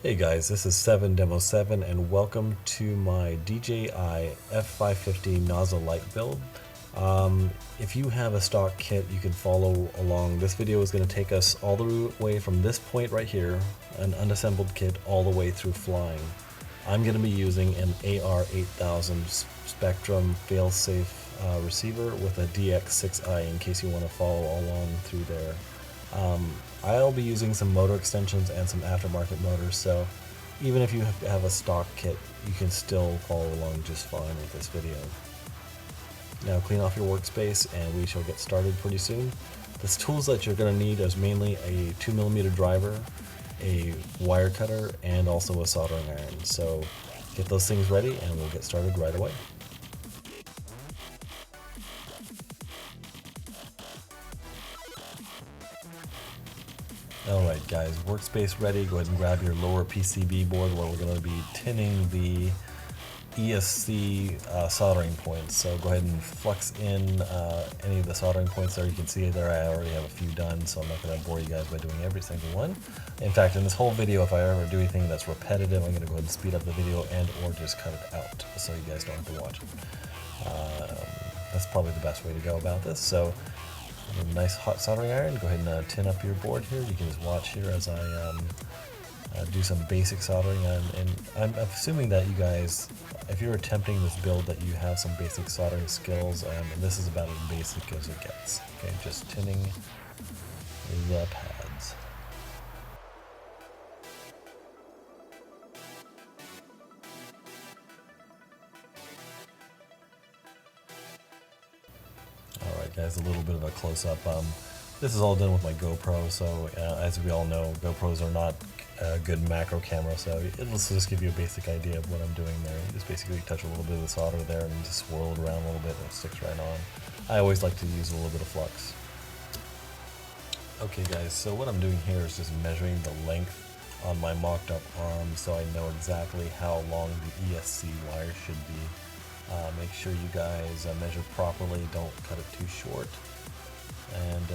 Hey guys, this is 7 Demo 7 and welcome to my DJI F550 Naza Lite build. If you have a stock kit, you can follow along. This video is going to take us all the way from this point right here, an unassembled kit, all the way through flying. I'm going to be using an AR8000 Spektrum Failsafe receiver with a Dx6i in case you want to follow along through there. I'll be using some motor extensions and some aftermarket motors, so even if you have a stock kit, you can still follow along just fine with this video. Now clean off your workspace and we shall get started pretty soon. The tools that you're going to need is mainly a 2mm driver, a wire cutter, and also a soldering iron. So get those things ready and we'll get started right away. Alright guys, workspace ready. Go ahead and grab your lower PCB board where we're going to be tinning the ESC soldering points. So go ahead and flux in any of the soldering points there. You can see there I already have a few done, so I'm not going to bore you guys by doing every single one. In fact, in this whole video, if I ever do anything that's repetitive, I'm going to go ahead and speed up the video and or just cut it out so you guys don't have to watch it. That's probably the best way to go about this. So a nice hot soldering iron. Go ahead and tin up your board here. You can just watch here as I do some basic soldering. And I'm assuming that you guys, if you're attempting this build, that you have some basic soldering skills, and this is about as basic as it gets. Okay, just tinning the pads. Alright guys, a little bit of a close-up. This is all done with my GoPro, so as we all know, GoPros are not a good macro camera, so it'll just give you a basic idea of what I'm doing there. You just basically touch a little bit of the solder there and just swirl it around a little bit and it sticks right on. I always like to use a little bit of flux. Okay guys, so what I'm doing here is just measuring the length on my mocked up arm so I know exactly how long the ESC wire should be. Make sure you guys measure properly, don't cut it too short. And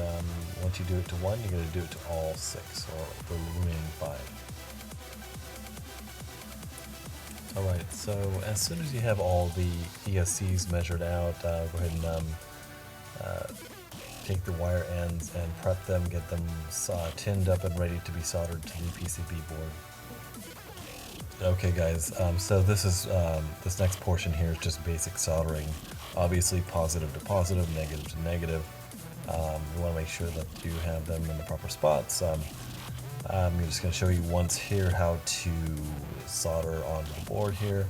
once you do it to one, you're going to do it to all 6, or the remaining 5. Alright, so as soon as you have all the ESCs measured out, go ahead and take the wire ends and prep them, get them tinned up and ready to be soldered to the PCB board. Okay guys, so this is this next portion here is just basic soldering. Obviously positive to positive, negative to negative. You want to make sure that you have them in the proper spots. I'm just going to show you once here how to solder onto the board here.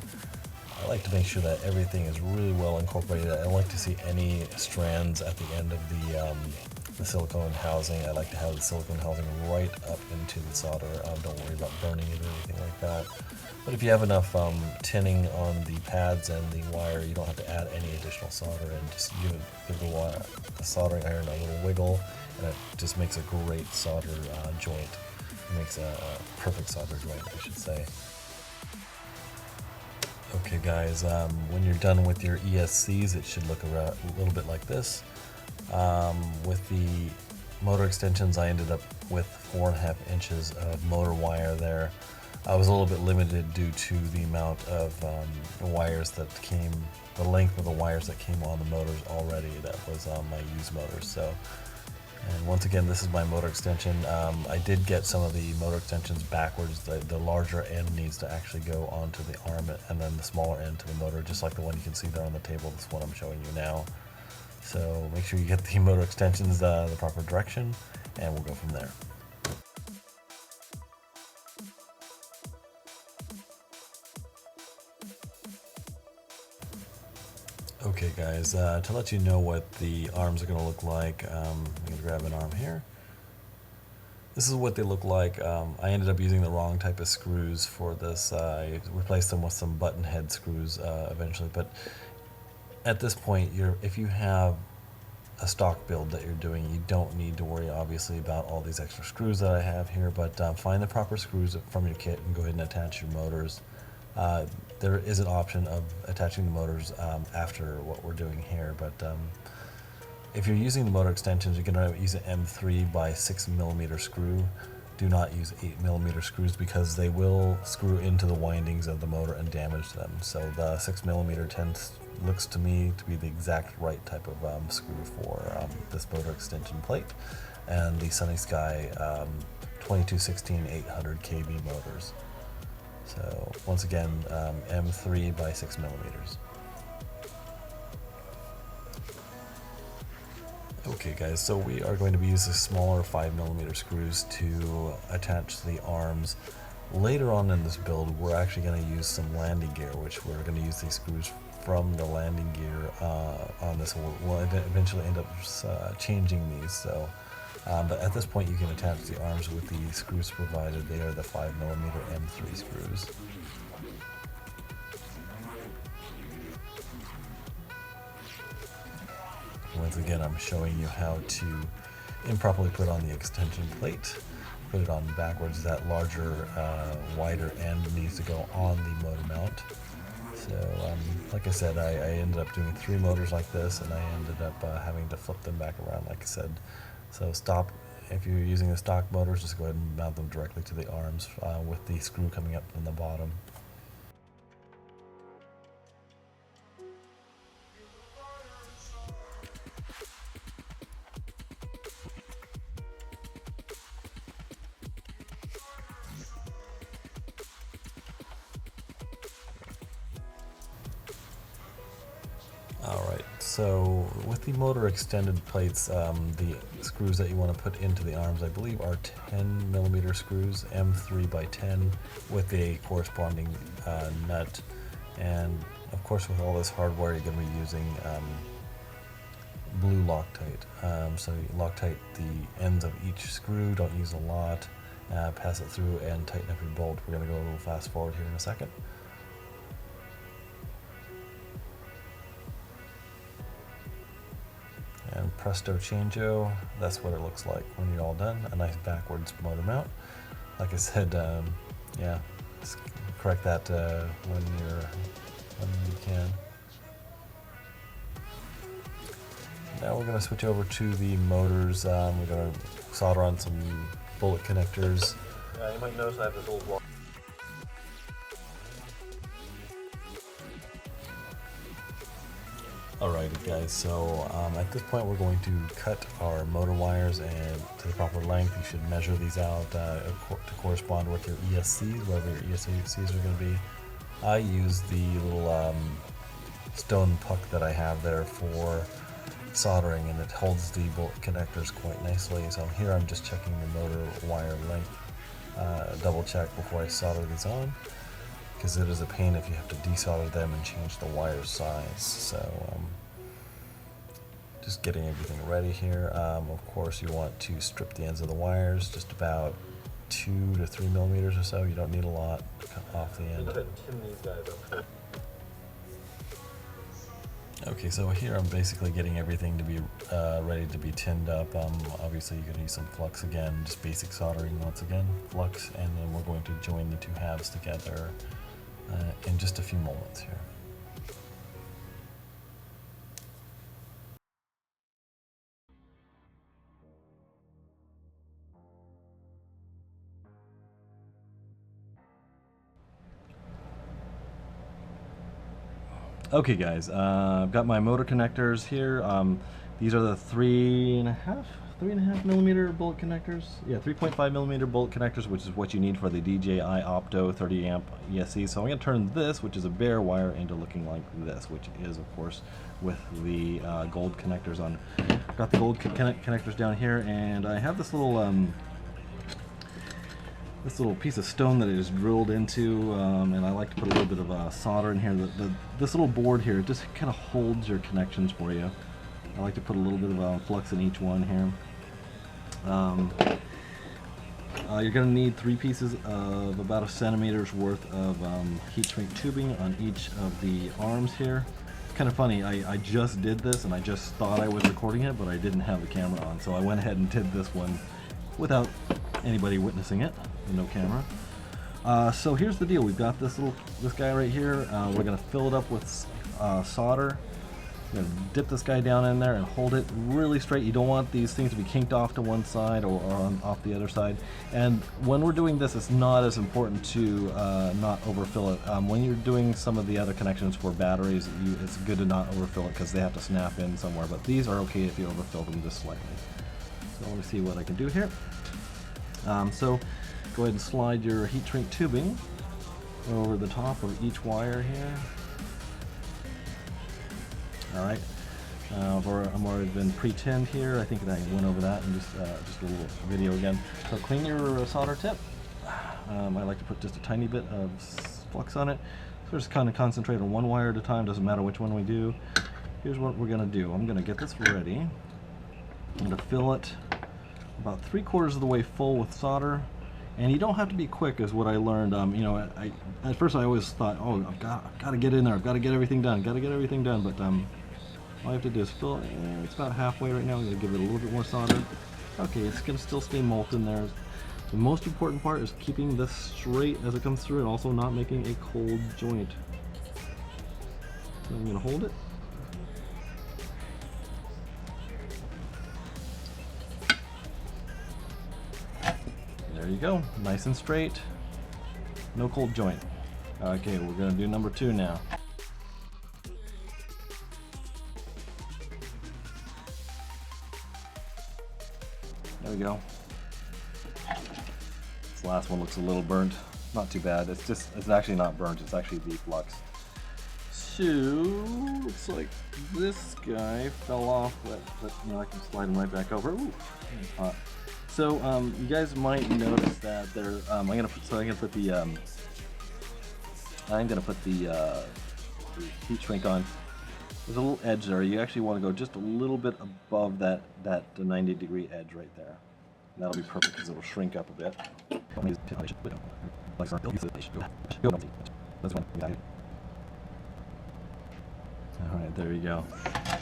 I like to make sure that everything is really well incorporated. I don't like to see any strands at the end of the silicone housing. I like to have the silicone housing right up into the solder. Don't worry about burning it or anything like that. But if you have enough tinning on the pads and the wire, you don't have to add any additional solder, and just give the soldering iron a little wiggle, and it just makes a great solder joint. It makes a perfect solder joint, I should say. Okay guys, when you're done with your ESCs, it should look a little bit like this. With the motor extensions, I ended up with 4.5 inches of motor wire there. I was a little bit limited due to the amount of wires that came, the length of the wires that came on the motors already. That was on my used motors. So, and once again, this is my motor extension. I did get some of the motor extensions backwards. The larger end needs to actually go onto the arm, and then the smaller end to the motor, just like the one you can see there on the table. This one I'm showing you now. So make sure you get the motor extensions the proper direction, and we'll go from there. Okay guys, to let you know what the arms are going to look like, I'm going to grab an arm here. This is what they look like. I ended up using the wrong type of screws for this. I replaced them with some button head screws eventually, but at this point, if you have a stock build that you're doing, you don't need to worry obviously about all these extra screws that I have here, but find the proper screws from your kit and go ahead and attach your motors. There is an option of attaching the motors after what we're doing here, but if you're using the motor extensions, you're going to use an M3 by 6mm screw do not use 8mm screws because they will screw into the windings of the motor and damage them. So the 6mm looks to me to be the exact right type of screw for this motor extension plate and the Sunnysky V2216 800 kV motors. So once again, M3 by 6mm. Okay guys, so we are going to be using smaller 5mm screws to attach the arms. Later on in this build, we're actually going to use some landing gear, which we're going to use these screws from the landing gear on this. We'll eventually end up changing these. So, but at this point, you can attach the arms with the screws provided. They are the 5mm M3 screws. Once again, I'm showing you how to improperly put on the extension plate. Put it on backwards. That larger, wider end needs to go on the motor mount. So, like I said, I ended up doing 3 motors like this, and I ended up having to flip them back around, like I said. So stop, if you're using the stock motors, just go ahead and mount them directly to the arms with the screw coming up from the bottom. Alright, so with the motor extended plates, the screws that you want to put into the arms, I believe, are 10mm screws, M3 by 10, with a corresponding nut. And of course, with all this hardware, you're going to be using blue Loctite. So you Loctite the ends of each screw, don't use a lot, pass it through and tighten up your bolt. We're going to go a little fast forward here in a second. And presto changeo, that's what it looks like when you're all done. A nice backwards motor mount. Like I said, yeah, just correct that when you can. Now we're going to switch over to the motors. We're going to solder on some bullet connectors. You might notice I have this little block. Alrighty guys, so at this point we're going to cut our motor wires and to the proper length. You should measure these out to correspond with your ESCs, wherever your ESCs are going to be. I use the little stone puck that I have there for soldering, and it holds the bolt connectors quite nicely. So here I'm just checking the motor wire length, double check before I solder these on, because it is a pain if you have to desolder them and change the wire size. So just getting everything ready here. Of course, you want to strip the ends of the wires, just about 2 to 3mm or so. You don't need a lot to cut off the end. Go ahead and tin these guys up. Okay, so here I'm basically getting everything to be ready to be tinned up. Obviously you're going to use some flux again, just basic soldering once again, flux, and then we're going to join the two halves together in just a few moments here. Okay guys, I've got my motor connectors here. These are the 3.5mm bolt connectors. Yeah, 3.5mm bolt connectors, which is what you need for the DJI Opto 30 amp ESC. So I'm going to turn this, which is a bare wire, into looking like this, which is of course with the gold connectors on. I've got the gold connectors down here, and I have this little piece of stone that it is drilled into, and I like to put a little bit of solder in here. This little board here, it just kind of holds your connections for you. I like to put a little bit of flux in each one here. You're going to need 3 pieces of about 1 centimeter's worth of heat shrink tubing on each of the arms here. It's kind of funny, I just did this and I just thought I was recording it, but I didn't have the camera on, so I went ahead and did this one without anybody witnessing it, with no camera. So here's the deal. We've got this guy right here. We're going to fill it up with solder. I'm going to dip this guy down in there and hold it really straight. You don't want these things to be kinked off to one side or off the other side. And when we're doing this, it's not as important to not overfill it. When you're doing some of the other connections for batteries, it's good to not overfill it because they have to snap in somewhere. But these are okay if you overfill them just slightly. So let me see what I can do here. So go ahead and slide your heat shrink tubing over the top of each wire here. Alright, I've already been pre-tinned here. I think that I went over that in just a little video again. So clean your solder tip. I like to put just a tiny bit of flux on it. So just kind of concentrate on one wire at a time, doesn't matter which one we do. Here's what we're going to do. I'm going to get this ready. I'm going to fill it about 3/4 of the way full with solder. And you don't have to be quick, is what I learned. You know, at first I always thought, oh, I've got to get in there, I've got to get everything done, But all I have to do is fill it. It's about halfway right now. I'm going to give it a little bit more solder. Okay, it's going to still stay molten there. The most important part is keeping this straight as it comes through and also not making a cold joint. So I'm going to hold it. There you go, nice and straight, no cold joint. Okay, we're going to do number 2 now. There we go. This last one looks a little burnt. Not too bad. It's actually not burnt. It's actually the flux. So looks like this guy fell off. But you know, I can slide him right back over. Ooh, it's hot. So you guys might notice that there. I'm gonna put the heat shrink on. There's a little edge there. You actually want to go just a little bit above that 90-degree edge right there. And that'll be perfect because it'll shrink up a bit. Alright, there you go.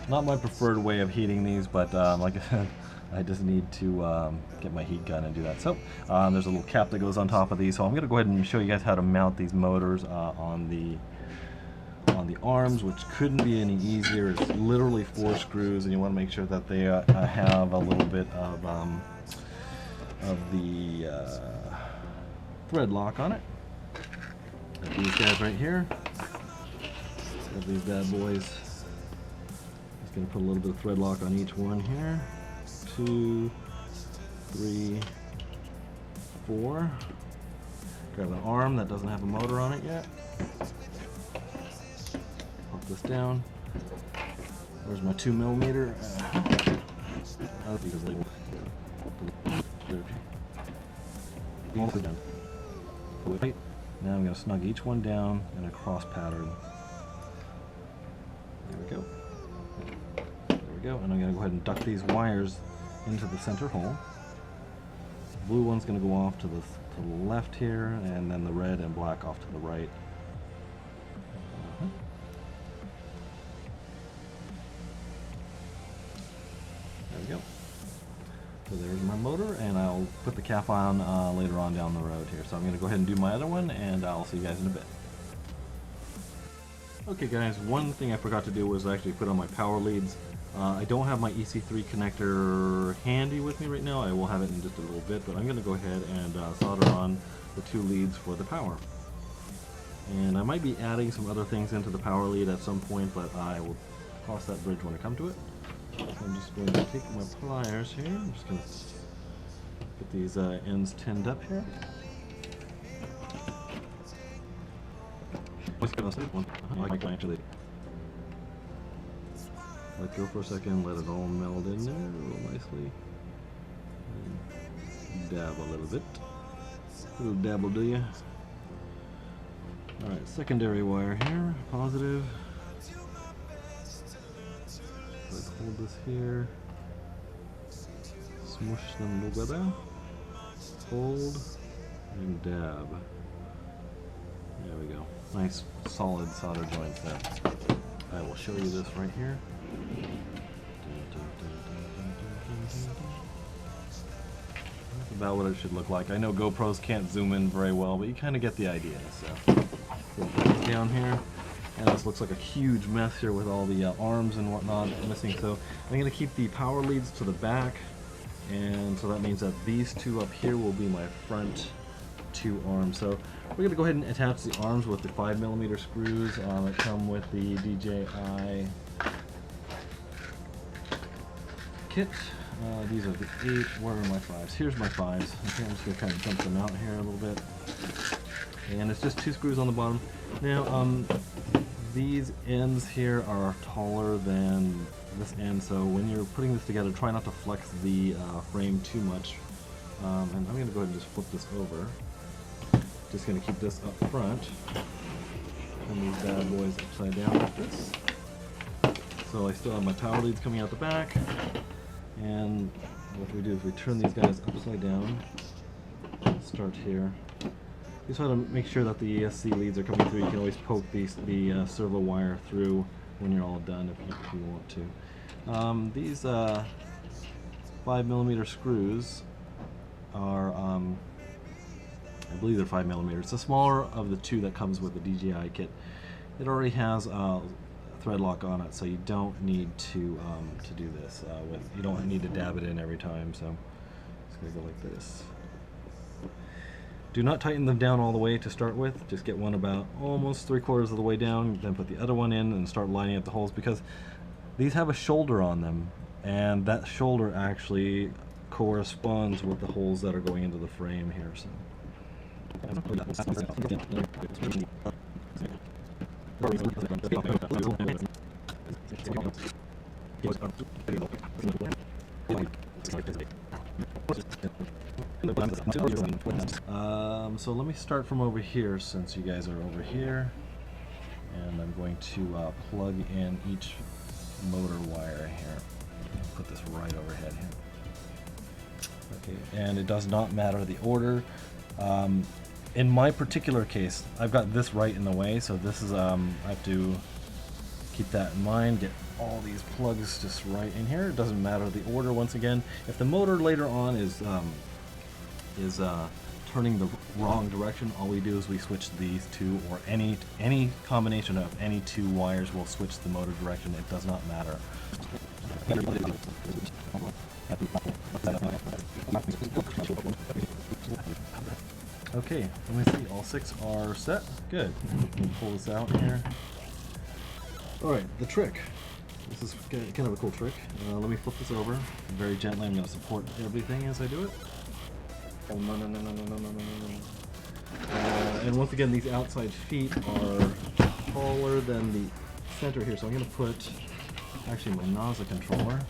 Not my preferred way of heating these, but like I said, I just need to get my heat gun and do that. So there's a little cap that goes on top of these. So I'm going to go ahead and show you guys how to mount these motors on the arms, which couldn't be any easier. It's literally 4 screws, and you want to make sure that they have a little bit of the thread lock on it. Got these guys right here. Got these bad boys. Just going to put a little bit of thread lock on each one here. 2, 3, 4. Grab an arm that doesn't have a motor on it yet. Pop this down. Where's my 2mm? Now I'm going to snug each one down in a cross pattern. There we go. There we go. And I'm going to go ahead and duct these wires into the center hole. The blue one's going to go off to the left here, and then the red and black off to the right. There we go. So there's my motor, and I'll put the cap on later on down the road here. So I'm going to go ahead and do my other one, and I'll see you guys in a bit. Okay guys, one thing I forgot to do was actually put on my power leads. I don't have my EC3 connector handy with me right now. I will have it in just a little bit, but I'm going to go ahead and solder on the 2 leads for the power. And I might be adding some other things into the power lead at some point, but I will cross that bridge when I come to it. So I'm just going to take my pliers here. I'm just going to get these ends tinned up here. I can actually let go for a second, let it all meld in there real nicely. And dab a little bit. A little dab will do ya. Alright, secondary wire here, positive. Let's hold this here. Smush them together. Hold and dab. There we go. Nice solid solder joints there. I will show you this right here. That's about what it should look like. I know GoPros can't zoom in very well, but you kind of get the idea. So put this down here. And this looks like a huge mess here with all the arms and whatnot missing. So I'm going to keep the power leads to the back, and so that means that these two up here will be my front two arms. So we're going to go ahead and attach the arms with the 5mm screws that come with the DJI kit. These are the 8. Where are my 5s? Here's my 5s. Okay, I'm just going to kind of jump them out here a little bit. And it's just 2 screws on the bottom. Now, these ends here are taller than this end, so when you're putting this together, try not to flex the frame too much. And I'm going to go ahead and just flip this over. Just going to keep this up front. And these bad boys upside down like this. So I still have my power leads coming out the back. And what we do is we turn these guys upside down. Start here. You just want to make sure that the ESC leads are coming through. You can always poke the servo wire through when you're all done if you want to. These 5mm screws are, I believe they're 5mm. It's the smaller of the 2 that comes with the DJI kit. It already has a thread lock on it, so you don't need to do this. You don't need to dab it in every time. So it's going to go like this. Do not tighten them down all the way to start with. Just get one about almost 3/4 of the way down, then put the other one in and start lining up the holes, because these have a shoulder on them, and that shoulder actually corresponds with the holes that are going into the frame here. So. So let me start from over here, since you guys are over here, and I'm going to plug in each motor wire here. Put this right overhead here. Okay, and it does not matter the order. In my particular case, I've got this right in the way, so this is I have to keep that in mind. Get all these plugs just right in here. It doesn't matter the order. Once again, if the motor later on is turning the wrong direction, all we do is we switch these two, or any combination of any 2 wires will switch the motor direction. It does not matter. Okay, let me see. All 6 are set. Good. Pull this out here. Alright, the trick. This is kind of a cool trick. Let me flip this over very gently. I'm going to support everything as I do it. Oh, no. And once again, these outside feet are taller than the center here, so I'm going to put actually my Naza controller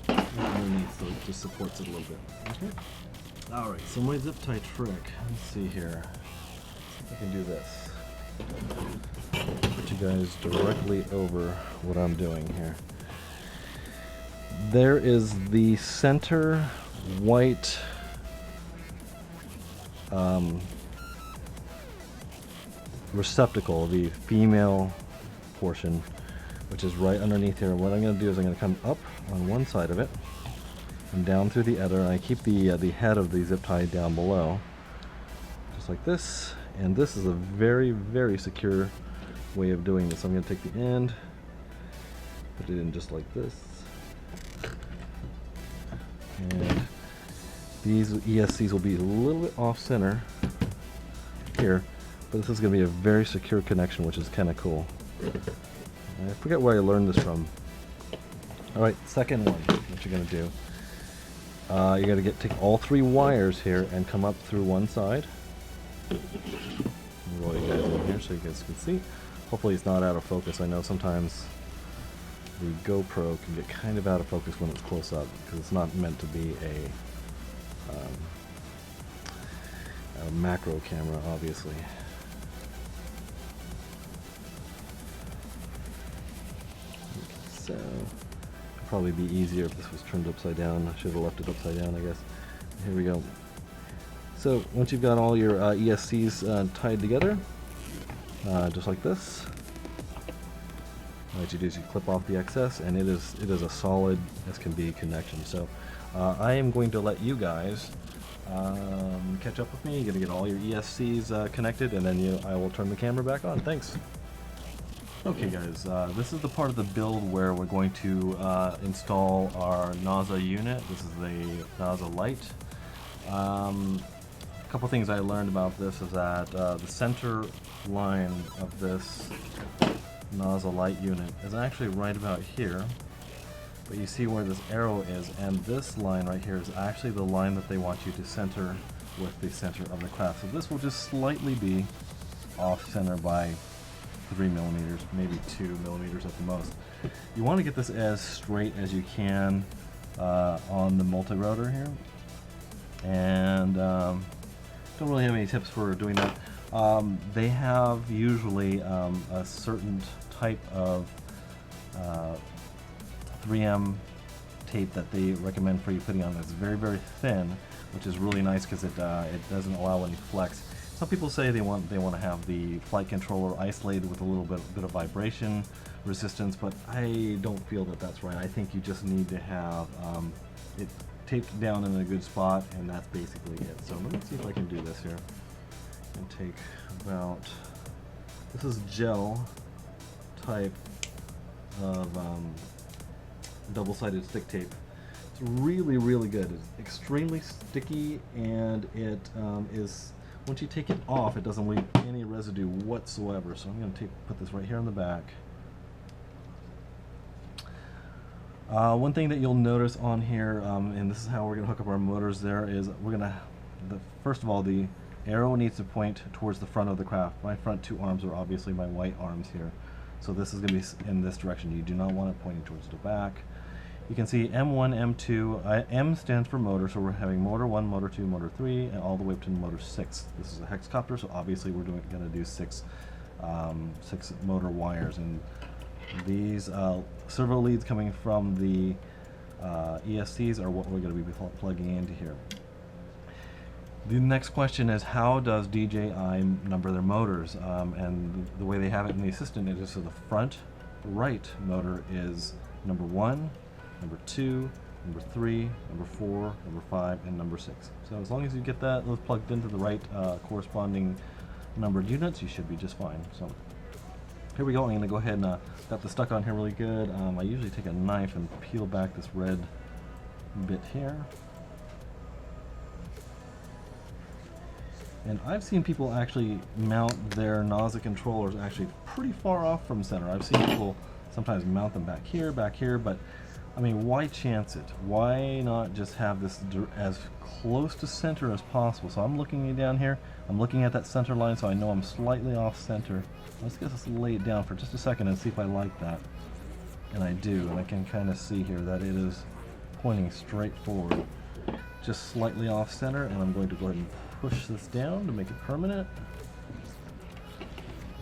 underneath, so it just supports it a little bit. Okay. Alright, so my zip tie trick. Let's see here. I can do this. Put you guys directly over what I'm doing here. There is the center white receptacle, the female portion, which is right underneath here. What I'm going to do is I'm going to come up on one side of it and down through the other, and I keep the head of the zip tie down below, just like this. And this is a very, very secure way of doing this. I'm going to take the end, put it in just like this, and these ESCs will be a little bit off center here, but this is going to be a very secure connection, which is kind of cool. I forget where I learned this from. Alright, second one, what you're going to do. You're going to take all 3 wires here and come up through one side. Roll you guys in here so you guys can see. Hopefully it's not out of focus. I know sometimes the GoPro can get kind of out of focus when it's close up, because it's not meant to be a macro camera, obviously. So it'd probably be easier if this was turned upside down. I should have left it upside down, I guess. Here we go. So once you've got all your ESCs tied together, just like this, what you do is you clip off the excess, and it is a solid as can be connection. So I am going to let you guys catch up with me. You're going to get all your ESCs connected, and then I will turn the camera back on. Thanks. Okay guys, this is the part of the build where we're going to install our Naza unit. This is the Naza Lite. A couple things I learned about this is that the center line of this Naza Lite unit is actually right about here. But you see where this arrow is, and this line right here is actually the line that they want you to center with the center of the craft. So this will just slightly be off center by 3 millimeters, maybe 2 millimeters at the most. You want to get this as straight as you can on the multi-rotor here, and don't really have any tips for doing that. They have usually a certain type of 3M tape that they recommend for you putting on that's very, very thin, which is really nice because it doesn't allow any flex. Some people say they want to have the flight controller isolated with a little bit of vibration resistance, but I don't feel that that's right. I think you just need to have it taped down in a good spot, and that's basically it. So let me see if I can do this here. And take about, this is gel type of double-sided stick tape. It's really, really good. It's extremely sticky, and it is, once you take it off, it doesn't leave any residue whatsoever. So I'm going to put this right here on the back. One thing that you'll notice on here, and this is how we're going to hook up our motors there, is we're going to, first of all, the arrow needs to point towards the front of the craft. My front two arms are obviously my white arms here. So this is going to be in this direction. You do not want it pointing towards the back. You can see M1, M2, M stands for motor, so we're having motor 1, motor 2, motor 3, and all the way up to motor 6. This is a hexcopter, so obviously we're going to do six motor wires. And these servo leads coming from the ESCs are what we're going to be plugging into here. The next question is, how does DJI number their motors? And the way they have it in the assistant is just so the front right motor is number 1, number 2, number 3, number 4, number 5, and number 6. So as long as you get those plugged into the right corresponding numbered units, you should be just fine. So here we go. I'm going to go ahead and got this stuck on here really good. I usually take a knife and peel back this red bit here. And I've seen people actually mount their Naza controllers actually pretty far off from center. I've seen people sometimes mount them back here, but I mean, why chance it? Why not just have this as close to center as possible? So I'm looking down here, I'm looking at that center line, so I know I'm slightly off center. Let's just lay it down for just a second and see if I like that. And I do, and I can kind of see here that it is pointing straight forward. Just slightly off center, and I'm going to go ahead and push this down to make it permanent.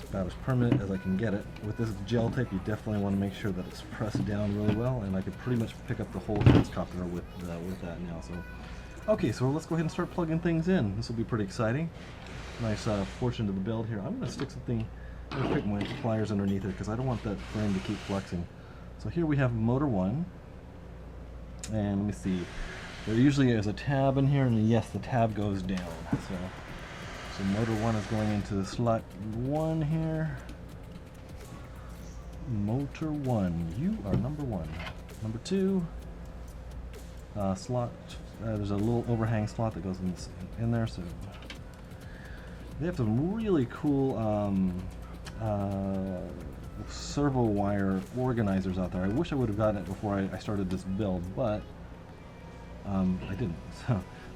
It's about as permanent as I can get it. With this gel tape, you definitely want to make sure that it's pressed down really well, and I could pretty much pick up the whole helicopter with that now. So, okay, so let's go ahead and start plugging things in. This will be pretty exciting. Nice portion of the build here. I'm going to stick something, I'm going to pick my pliers underneath it because I don't want that frame to keep flexing. So here we have motor 1, and let me see. There usually is a tab in here, and yes, the tab goes down. So motor 1 is going into the slot 1 here. Motor 1, you are number 1. Number 2, slot. There's a little overhang slot that goes in there. So they have some really cool servo wire organizers out there. I wish I would have gotten it before I started this build, but I didn't.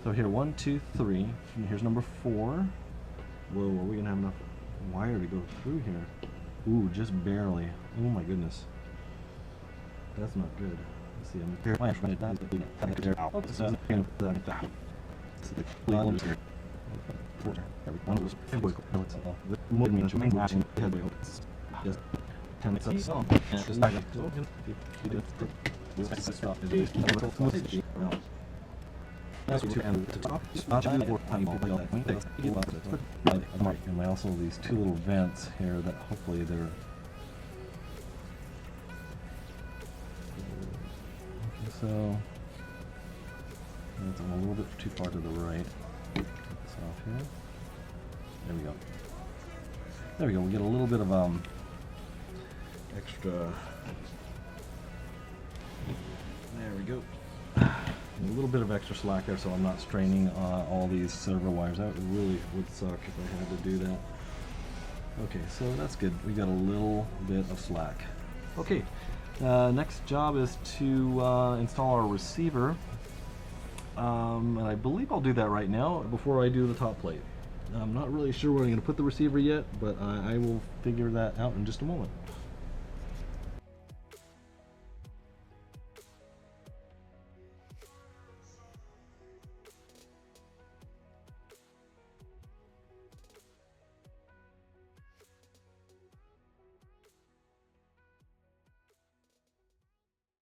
So here, 1, 2, 3. And here's number 4. Whoa, are we gonna have enough wire to go through here? Ooh, just barely. Oh my goodness. That's not good. Let's see. I'm here. And also these two little vents here that hopefully they're okay, so that's a little bit too far to the right. Take this off here. There we go. There we go. We get a little bit of extra. There we go. A little bit of extra slack there, so I'm not straining all these servo wires out. It really would suck if I had to do that. Okay, so that's good. We got a little bit of slack. Okay, next job is to install our receiver. And I believe I'll do that right now before I do the top plate. I'm not really sure where I'm going to put the receiver yet, but I will figure that out in just a moment.